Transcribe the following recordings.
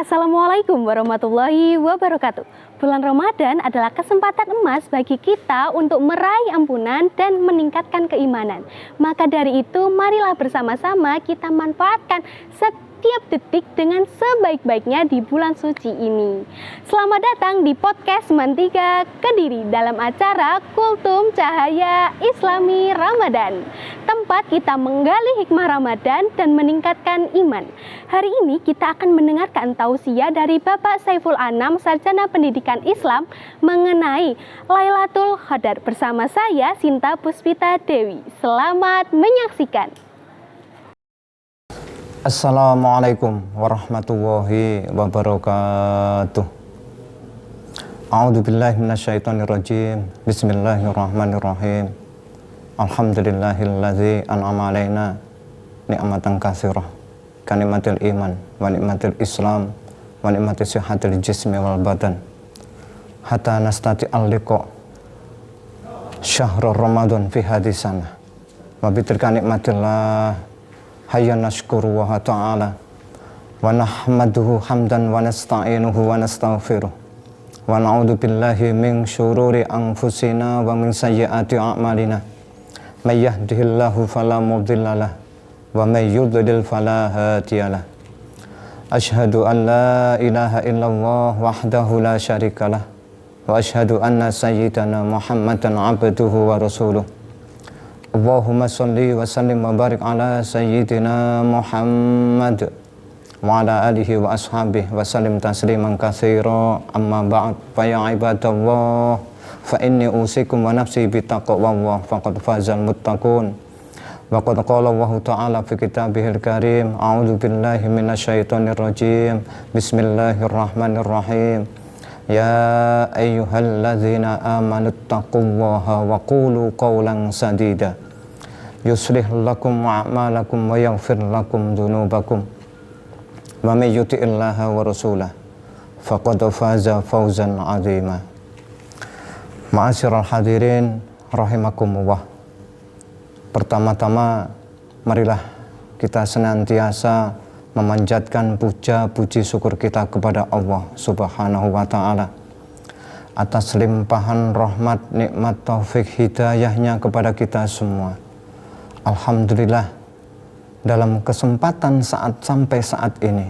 Assalamualaikum warahmatullahi wabarakatuh. Bulan Ramadan adalah kesempatan emas bagi kita untuk meraih ampunan dan meningkatkan keimanan. Maka dari itu, marilah bersama-sama kita manfaatkan setiap detik dengan sebaik-baiknya di bulan suci ini. Selamat datang di podcast Mantiga Kediri dalam acara Kultum Cahaya Islami Ramadan. Tempat kita menggali hikmah Ramadan dan meningkatkan iman. Hari ini kita akan mendengarkan tausiah dari Bapak Saiful Anam, Sarjana Pendidikan Islam, mengenai Lailatul Qadar bersama saya, Sinta Puspita Dewi. Selamat menyaksikan. Assalamualaikum warahmatullahi wabarakatuh. A'udzubillahi minasyaitonirrajim. Bismillahirrahmanirrahim. Alhamdulillahilladzi an'ama alaina ni'matan katsirah kanimatil iman wa ni'matil islam wa ni'matis sihatil jismi wal badan hatta nastati al-liqa syahrul ramadan fi hadisana wa bitilka nikmatillah hayya nashkuru wa ta'ala wa nahmaduhu hamdan wa nasta'inuhu wa nastaghfiruh wa na'udzu billahi min syururi anfusina wa min sayyiati a'malina may yahdihillahu fala mudhillalah wa may yudlil fala hadiyalah. Asyhadu an la ilaha illallah wahdahu la syarikalah wa asyhadu anna sayyidana Muhammadan abduhu wa rasuluh. Allahumma salli wa sallim wa barik ala sayyidina Muhammad wa ala alihi wa ashabihi wa sallim tasliman katsira. Amma ba'd, fa ya ibadallah, fa inni usikum wa nafsi bi taqwallah faqad fazal muttaqun. Wa qad qala Allah ta'ala fi kitabihil karim, a'udzu billahi minasyaitonir rajim. Bismillahirrahmanirrahim. Ya ayyuhalladzina amanu taqullaha wa qulu qawlan sadida yuslih lakum a'malakum wa yaghfir lakum dzunubakum wa may yuti'illaha wa rasulahu faqad faza fawzan 'azima. Ma'asyiral hadirin rahimakumullah. Pertama-tama marilah kita senantiasa memanjatkan puja-puji syukur kita kepada Allah Subhanahu wa ta'ala atas limpahan rahmat, nikmat, taufik, hidayahnya kepada kita semua. Alhamdulillah, dalam kesempatan sampai saat ini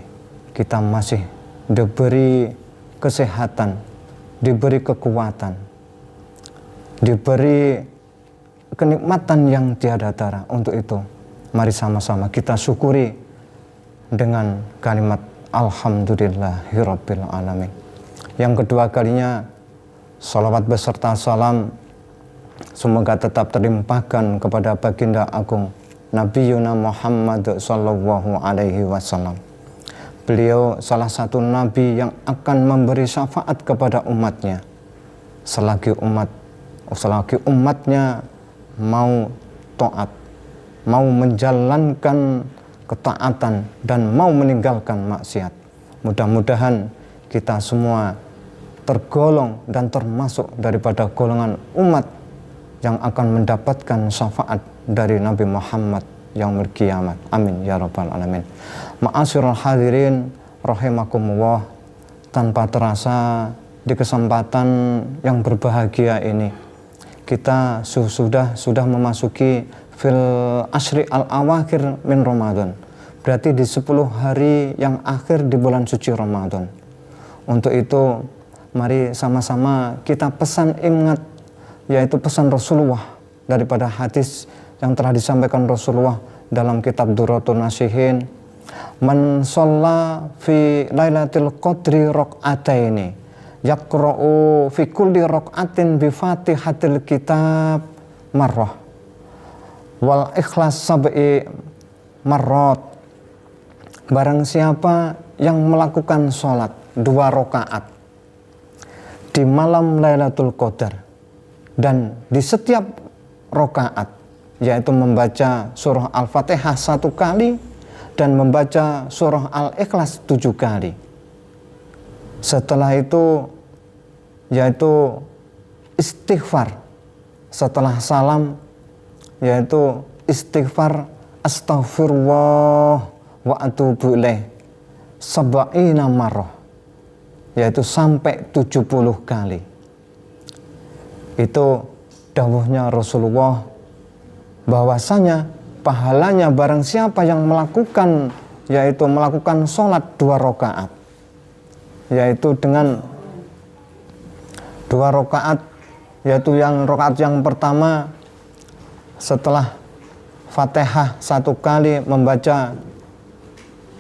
kita masih diberi kesehatan, diberi kekuatan, diberi kenikmatan yang tiada tara. Untuk itu mari sama-sama kita syukuri dengan kalimat Alhamdulillahirabbil alamin. Yang kedua kalinya, salawat beserta salam semoga tetap terlimpahkan kepada baginda agung Nabi Yuna Muhammad sallallahu alaihi wasallam. Beliau salah satu nabi yang akan memberi syafaat kepada umatnya selagi umatnya mau taat, mau menjalankan ketaatan dan mau meninggalkan maksiat. Mudah-mudahan kita semua tergolong dan termasuk daripada golongan umat yang akan mendapatkan syafaat dari Nabi Muhammad yaumil kiamat. Amin ya rabbal alamin. Ma'asyiral hadirin rahimakumullah, tanpa terasa di kesempatan yang berbahagia ini kita sudah memasuki fil ashri al-awakhir min Ramadan. Berarti di 10 hari yang akhir di bulan suci Ramadan. Untuk itu mari sama-sama kita pesan ingat, yaitu pesan Rasulullah daripada hadis yang telah disampaikan Rasulullah dalam kitab Durratun Nasihin. Man shalla fi lailatul qadri raq'ataini yaqra'u fi kulli raq'atin bi fatihatil kitab marrah wal ikhlas sab'i marrat. Barang siapa yang melakukan sholat 2 rakaat di malam Lailatul Qadar dan di setiap rakaat yaitu membaca surah Al-Fatihah 1 kali dan membaca surah Al-Ikhlas 7 kali. Setelah itu yaitu istighfar setelah salam, yaitu istighfar astaghfirullah wa atubu ilaih sab'ina marrah, yaitu sampai 70 kali. Itu dawuhnya Rasulullah bahwasanya pahalanya barang siapa yang melakukan, yaitu melakukan sholat 2 rakaat, yaitu dengan 2 rakaat, yaitu yang rakaat yang pertama setelah Fatihah 1 kali membaca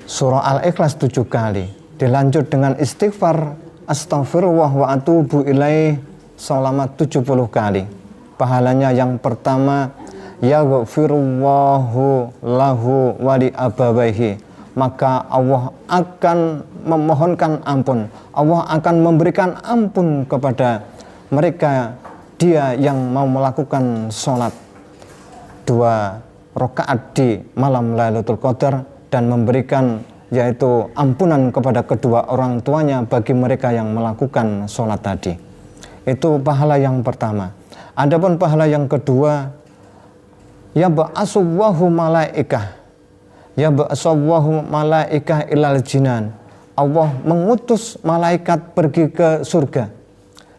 surah Al-Ikhlas 7 kali, dilanjut dengan istighfar astaghfirullah wa atubu ilaih selama 70 kali. Pahalanya yang pertama, yaghfirullahu lahu wa li abawaihi, maka Allah akan memohonkan ampun, Allah akan memberikan ampun kepada mereka, dia yang mau melakukan sholat 2 rakaat di malam Lailatul Qadar dan memberikan yaitu ampunan kepada kedua orang tuanya bagi mereka yang melakukan sholat tadi. Itu pahala yang pertama. Adapun pahala yang kedua, ya ba'asullahu malaikah, ya ba'asullahu malaikah ilal jinan, Allah mengutus malaikat pergi ke surga.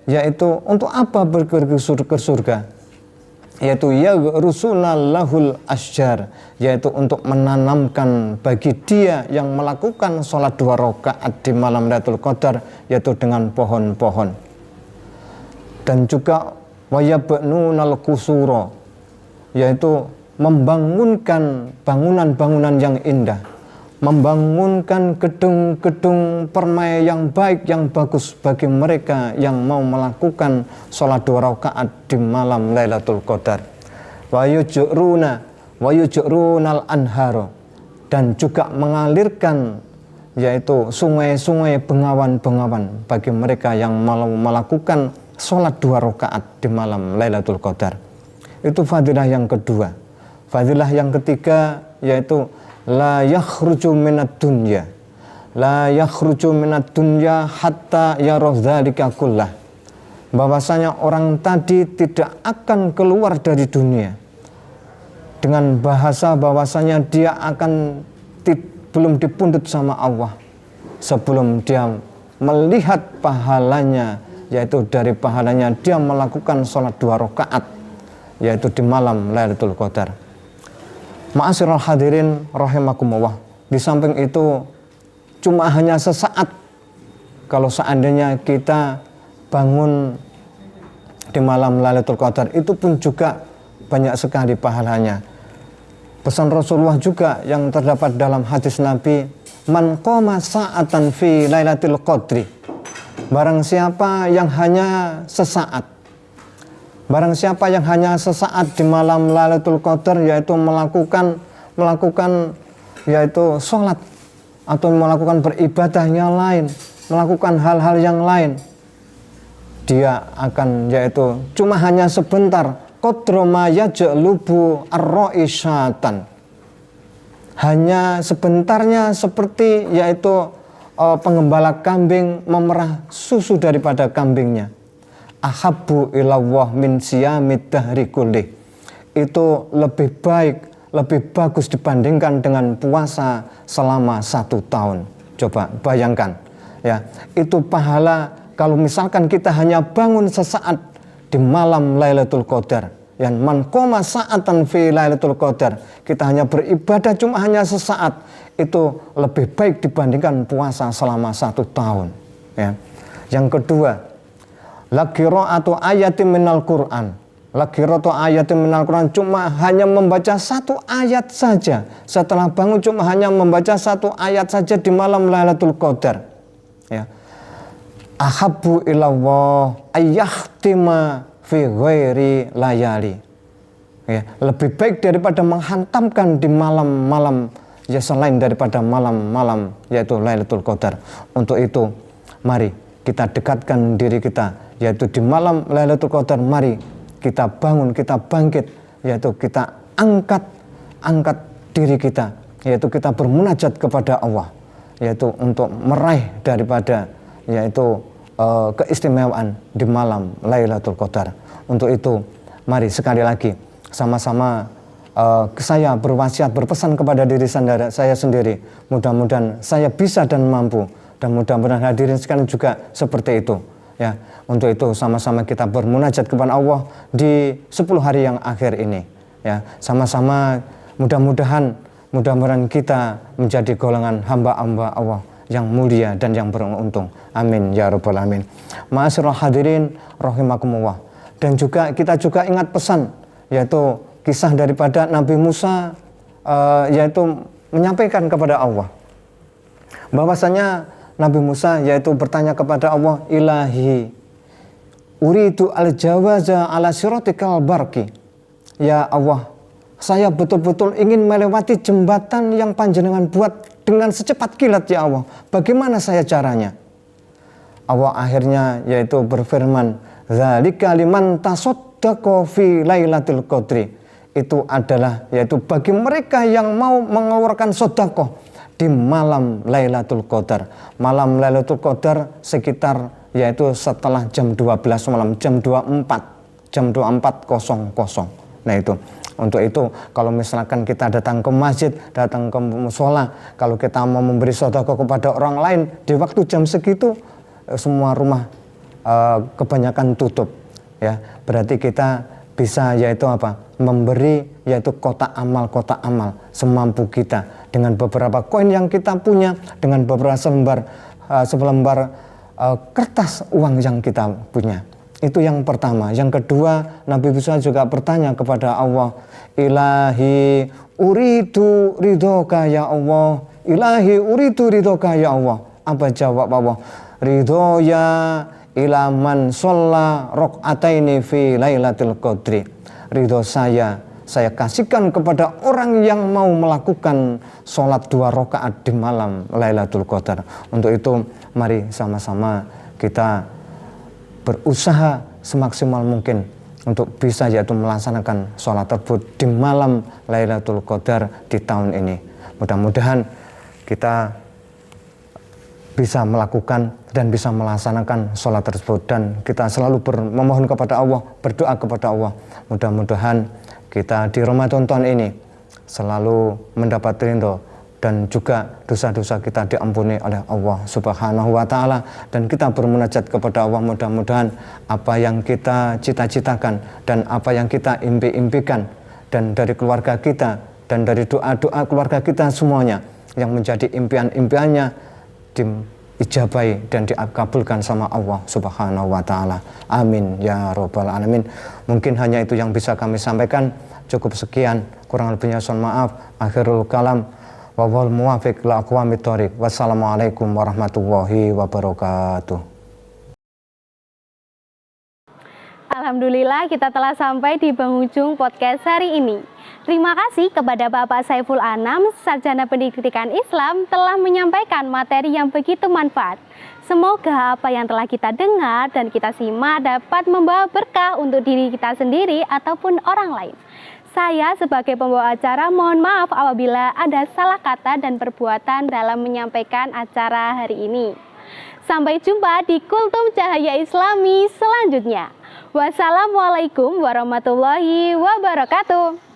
Yaitu untuk apa pergi ke surga? Yaitu yaghrusunal lahul asjar, yaitu untuk menanamkan bagi dia yang melakukan sholat 2 rakaat di malam Lailatul Qadar, yaitu dengan pohon-pohon. Dan juga wayabnunal qusura, yaitu membangunkan bangunan-bangunan yang indah, membangunkan gedung-gedung permai yang baik, yang bagus bagi mereka yang mau melakukan sholat 2 rakaat di malam Lailatul Qadar. Wa yujrunal anharo, dan juga mengalirkan yaitu sungai-sungai, bengawan-bengawan bagi mereka yang mau melakukan sholat 2 rakaat di malam Lailatul Qadar. Itu fadilah yang kedua. Fadilah yang ketiga yaitu la yakhruju minad dunya, la yakhruju minad dunya hatta yara dzalika kullah, bahwasanya orang tadi tidak akan keluar dari dunia, dengan bahasa bahwasanya dia akan belum dipundut sama Allah sebelum dia melihat pahalanya, yaitu dari pahalanya dia melakukan sholat 2 rakaat yaitu di malam Lailatul Qadar. Ma'asyiral hadirin rahimakumullah, di samping itu cuma hanya sesaat, kalau seandainya kita bangun di malam Lailatul Qadar, itu pun juga banyak sekali pahalanya. Pesan Rasulullah juga yang terdapat dalam hadis Nabi, man qoma sa'atan fi Lailatul Qadri, barang siapa yang hanya sesaat, barang siapa yang hanya sesaat di malam Lailatul Qadar, yaitu melakukan yaitu sholat atau melakukan beribadah yang lain, melakukan hal-hal yang lain, dia akan yaitu cuma hanya sebentar, qadra ma yajlubu ar-ra'isyatan, hanya sebentarnya seperti yaitu penggembala kambing memerah susu daripada kambingnya. Ahabbu ilallah min siyamid dahri kullih, itu lebih baik, lebih bagus dibandingkan dengan puasa selama 1 tahun. Coba bayangkan ya, itu pahala kalau misalkan kita hanya bangun sesaat di malam Lailatul Qadar, yang man qoma sa'atan fi Lailatul Qadar, kita hanya beribadah cuma hanya sesaat, itu lebih baik dibandingkan puasa selama 1 tahun ya. Yang kedua, la qira'atu ayatin minal Qur'an, la qira'atu ayatin minal Qur'an, cuma hanya membaca 1 ayat saja setelah bangun, cuma hanya membaca 1 ayat saja di malam Lailatul Qadar ya. Ahabbu ilallah ayyahtima fi ghairi layali ya, lebih baik daripada menghantamkan di malam-malam ya selain daripada malam-malam yaitu Lailatul Qadar. Untuk itu mari kita dekatkan diri kita, yaitu di malam Lailatul Qadar, mari kita bangun, kita bangkit, yaitu kita angkat diri kita, yaitu kita bermunajat kepada Allah, yaitu untuk meraih daripada yaitu keistimewaan di malam Lailatul Qadar. Untuk itu mari sekali lagi sama-sama saya berwasiat, berpesan kepada diri saya sendiri. Mudah-mudahan saya bisa dan mampu, dan mudah-mudahan hadirin sekalian juga seperti itu. Ya, untuk itu sama-sama kita bermunajat kepada Allah di 10 hari yang akhir ini. Ya, sama-sama mudah-mudahan kita menjadi golongan hamba-hamba Allah yang mulia dan yang beruntung. Amin ya rabbal alamin. Ma'asyiral hadirin rahimakumullah. Dan juga kita juga ingat pesan, yaitu kisah daripada Nabi Musa, yaitu menyampaikan kepada Allah bahwasanya Nabi Musa yaitu bertanya kepada Allah, Ilahi uridu al-jawaza ala siratikal barki. Ya Allah, saya betul-betul ingin melewati jembatan yang panjenengan buat dengan secepat kilat ya Allah. Bagaimana saya caranya? Allah akhirnya yaitu berfirman, Dzalika liman tasaddaqa fi lailatul qadri. Itu adalah yaitu bagi mereka yang mau mengeluarkan sedekah di malam Lailatul Qadar. Malam Lailatul Qadar sekitar yaitu setelah jam 12 malam, jam 24:00. Nah itu. Untuk itu kalau misalkan kita datang ke masjid, datang ke musola, kalau kita mau memberi sedekah kepada orang lain di waktu jam segitu, semua rumah kebanyakan tutup. Ya, berarti kita bisa yaitu apa? Memberi yaitu kotak amal semampu kita dengan beberapa koin yang kita punya, dengan beberapa selembar kertas uang yang kita punya. Itu yang pertama. Yang kedua, Nabi Musa juga bertanya kepada Allah, Ilahi uridu ridhoka ya Allah. Ilahi uridu ridhoka ya Allah. Apa jawab Allah? Ridhoya ila man sholla rok'ataini fi lailatul qadri. Ridho saya kasihkan kepada orang yang mau melakukan sholat 2 rakaat di malam Lailatul Qadar. Untuk itu mari sama-sama kita berusaha semaksimal mungkin untuk bisa yaitu melaksanakan sholat tersebut di malam Lailatul Qadar di tahun ini. Mudah-mudahan kita bisa melakukan dan bisa melaksanakan sholat tersebut, dan kita selalu memohon kepada Allah, berdoa kepada Allah. Mudah-mudahan kita di Ramadan tahun ini selalu mendapat ridho dan juga dosa-dosa kita diampuni oleh Allah Subhanahu wa Ta'ala, dan kita bermunajat kepada Allah. Mudah-mudahan apa yang kita cita-citakan dan apa yang kita impi-impikan, dan dari keluarga kita dan dari doa-doa keluarga kita semuanya yang menjadi impian-impiannya diijabai dan dikabulkan sama Allah Subhanahu wa Ta'ala. Amin ya rabbal alamin. Mungkin hanya itu yang bisa kami sampaikan. Cukup sekian, kurang lebihnya mohon maaf. Akhirul kalam wa wal muwafiq la aqwamit thoriq. Wassalamualaikum warahmatullahi wabarakatuh. Alhamdulillah, kita telah sampai di penghujung podcast hari ini. Terima kasih kepada Bapak Saiful Anam, Sarjana Pendidikan Islam, telah menyampaikan materi yang begitu manfaat. Semoga apa yang telah kita dengar dan kita simak dapat membawa berkah untuk diri kita sendiri ataupun orang lain. Saya sebagai pembawa acara mohon maaf apabila ada salah kata dan perbuatan dalam menyampaikan acara hari ini. Sampai jumpa di Kultum Cahaya Islami selanjutnya. Wassalamualaikum warahmatullahi wabarakatuh.